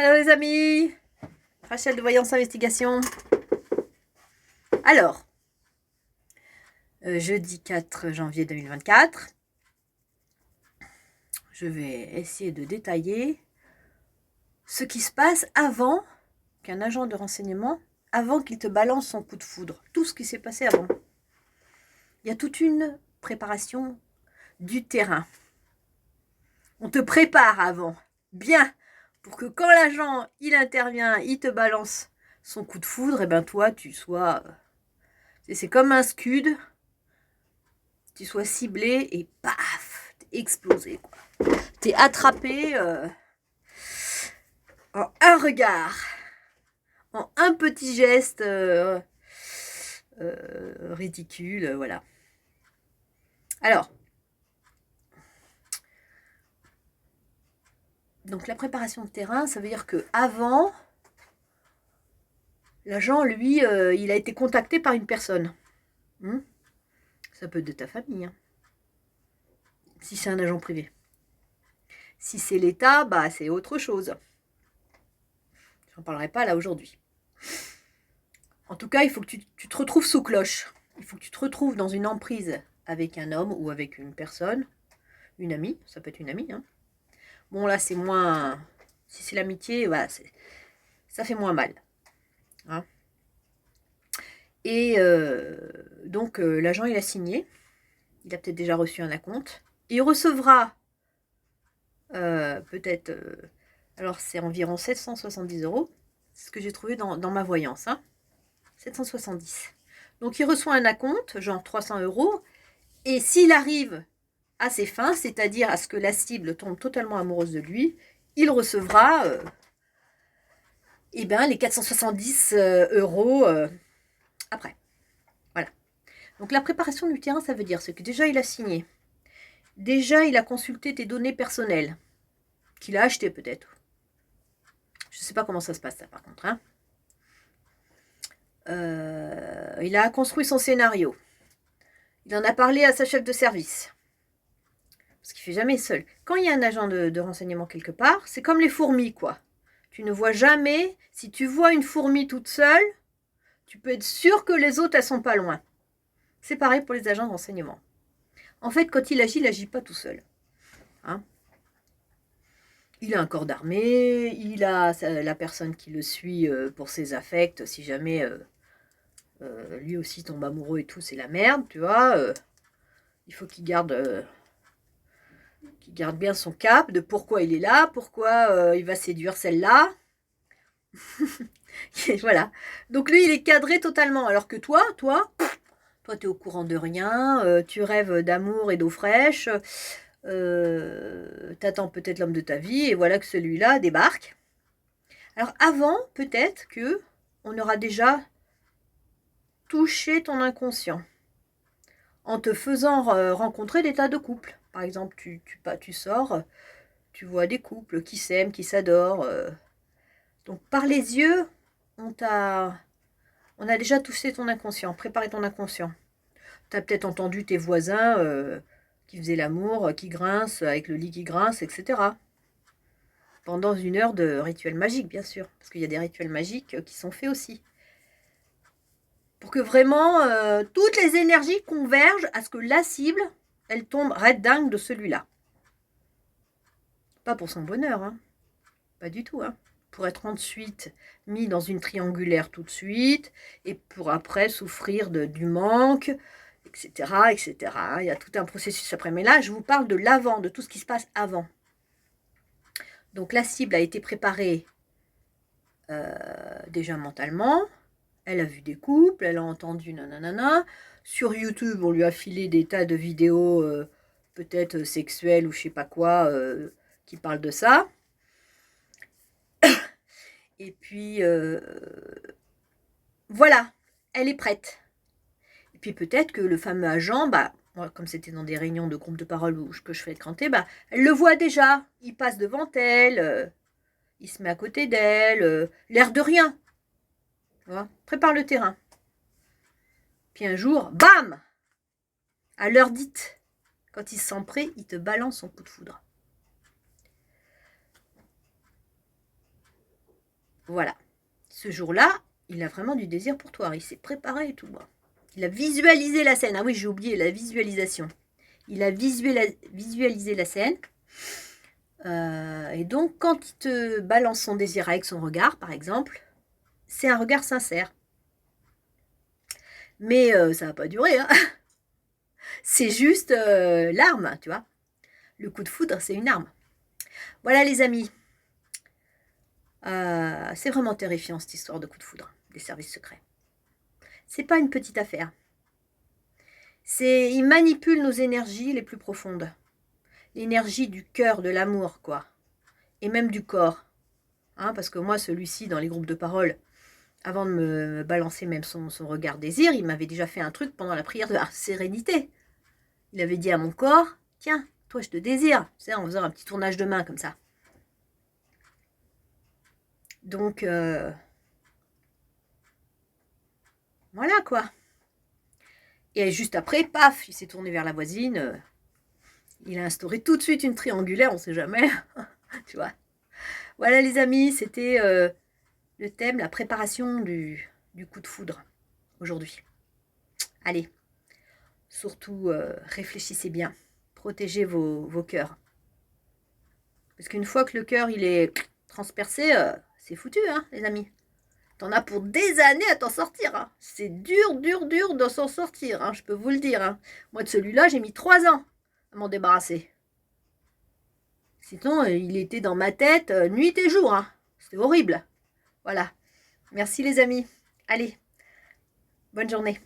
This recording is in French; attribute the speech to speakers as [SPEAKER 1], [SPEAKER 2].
[SPEAKER 1] Hello les amis, Rachel de Voyance Investigation. Alors, jeudi 4 janvier 2024, je vais essayer de détailler ce qui se passe avant qu'un agent de renseignement, avant qu'il te balance son coup de foudre, tout ce qui s'est passé avant. Il y a toute une préparation du terrain. On te prépare avant, bien, pour que quand l'agent, il intervient, il te balance son coup de foudre, et ben toi, tu sois... C'est comme un scud, tu sois ciblé et paf, t'es explosé, quoi. T'es attrapé en un regard, en un petit geste ridicule, voilà. Alors, donc la préparation de terrain, ça veut dire que avant, l'agent, lui, il a été contacté par une personne. Ça peut être de ta famille, hein, si c'est un agent privé. Si c'est l'État, bah c'est autre chose. J'en parlerai pas là aujourd'hui. En tout cas, il faut que tu te retrouves sous cloche. Il faut que tu te retrouves dans une emprise avec un homme ou avec une personne, une amie, ça peut être une amie. Hein. Bon, là, c'est moins... Si c'est l'amitié, voilà, ça fait moins mal. Hein. Et donc, l'agent, il a signé. Il a peut-être déjà reçu un acompte. Il recevra peut-être... alors, c'est environ 770 €. C'est ce que j'ai trouvé dans ma voyance. Hein. 770. Donc, il reçoit un acompte, genre 300 €. Et s'il arrive à ses fins, c'est-à-dire à ce que la cible tombe totalement amoureuse de lui, il recevra les 470 € après. Voilà. Donc la préparation du terrain, ça veut dire ce que déjà il a signé. Déjà, il a consulté tes données personnelles, qu'il a achetées peut-être. Je ne sais pas comment ça se passe, ça, par contre. Hein. Il a construit son scénario. Il en a parlé à sa chef de service. Parce qu'il ne fait jamais seul. Quand il y a un agent de renseignement quelque part, c'est comme les fourmis, quoi. Tu ne vois jamais... Si tu vois une fourmi toute seule, tu peux être sûr que les autres, elles sont pas loin. C'est pareil pour les agents de renseignement. En fait, quand il agit pas tout seul. Hein. Il a un corps d'armée, il a la personne qui le suit pour ses affects, si jamais lui aussi tombe amoureux et tout, c'est la merde, tu vois. Il faut qu'il garde bien son cap de pourquoi il est là, pourquoi il va séduire celle-là. Voilà. Donc lui, il est cadré totalement. Alors que toi, t'es au courant de rien, tu rêves d'amour et d'eau fraîche, t'attends peut-être l'homme de ta vie, et voilà que celui-là débarque. Alors avant, peut-être que on aura déjà touché ton inconscient en te faisant rencontrer des tas de couples. Par exemple, tu sors, tu vois des couples qui s'aiment, qui s'adorent. Donc par les yeux, on a déjà touché ton inconscient, préparé ton inconscient. Tu as peut-être entendu tes voisins qui faisaient l'amour, qui grincent, avec le lit qui grince, etc. Pendant 1 heure de rituel magique, bien sûr. Parce qu'il y a des rituels magiques qui sont faits aussi. Pour que vraiment toutes les énergies convergent à ce que la cible, elle tombe red dingue de celui-là. Pas pour son bonheur, hein. Pas du tout, hein. Pour être ensuite mis dans une triangulaire tout de suite, et pour après souffrir du manque, etc., etc. Il y a tout un processus après. Mais là, je vous parle de l'avant, de tout ce qui se passe avant. Donc la cible a été préparée déjà mentalement. Elle a vu des couples, elle a entendu nanana. Sur YouTube, on lui a filé des tas de vidéos peut-être sexuelles ou je sais pas quoi qui parlent de ça. Et puis voilà, elle est prête. Et puis peut-être que le fameux agent, moi, comme c'était dans des réunions de groupe de parole que je fais cranter, elle le voit déjà. Il passe devant elle, il se met à côté d'elle, l'air de rien. Tu vois, prépare le terrain. Puis un jour, bam, à l'heure dite, quand il se sent prêt, il te balance son coup de foudre. Voilà. Ce jour-là, il a vraiment du désir pour toi. Il s'est préparé et tout. Il a visualisé la scène. Ah oui, j'ai oublié la visualisation. Il a visualisé la scène. Et donc, quand il te balance son désir avec son regard, par exemple, c'est un regard sincère. Mais ça va pas durer. Hein. C'est juste l'arme, tu vois. Le coup de foudre, c'est une arme. Voilà les amis. C'est vraiment terrifiant cette histoire de coup de foudre des services secrets. C'est pas une petite affaire. Ils manipulent nos énergies les plus profondes. L'énergie du cœur, de l'amour, quoi. Et même du corps. Hein, parce que moi, celui-ci, dans les groupes de parole, avant de me balancer même son regard désir, il m'avait déjà fait un truc pendant la prière de la sérénité. Il avait dit à mon corps, tiens, toi je te désire. Tu sais, en faisant un petit tournage de main comme ça. Donc, voilà quoi. Et juste après, paf, il s'est tourné vers la voisine. Il a instauré tout de suite une triangulaire, on sait jamais. Tu vois. Voilà les amis, c'était le thème, la préparation du coup de foudre aujourd'hui. Allez, surtout réfléchissez bien, protégez vos cœurs. Parce qu'une fois que le cœur il est transpercé, c'est foutu, hein, les amis. T'en as pour des années à t'en sortir. Hein. C'est dur de s'en sortir, hein, je peux vous le dire. Hein. Moi, de celui-là, j'ai mis 3 ans à m'en débarrasser. Sinon, il était dans ma tête nuit et jour. Hein. C'était horrible. Voilà. Merci les amis. Allez, bonne journée.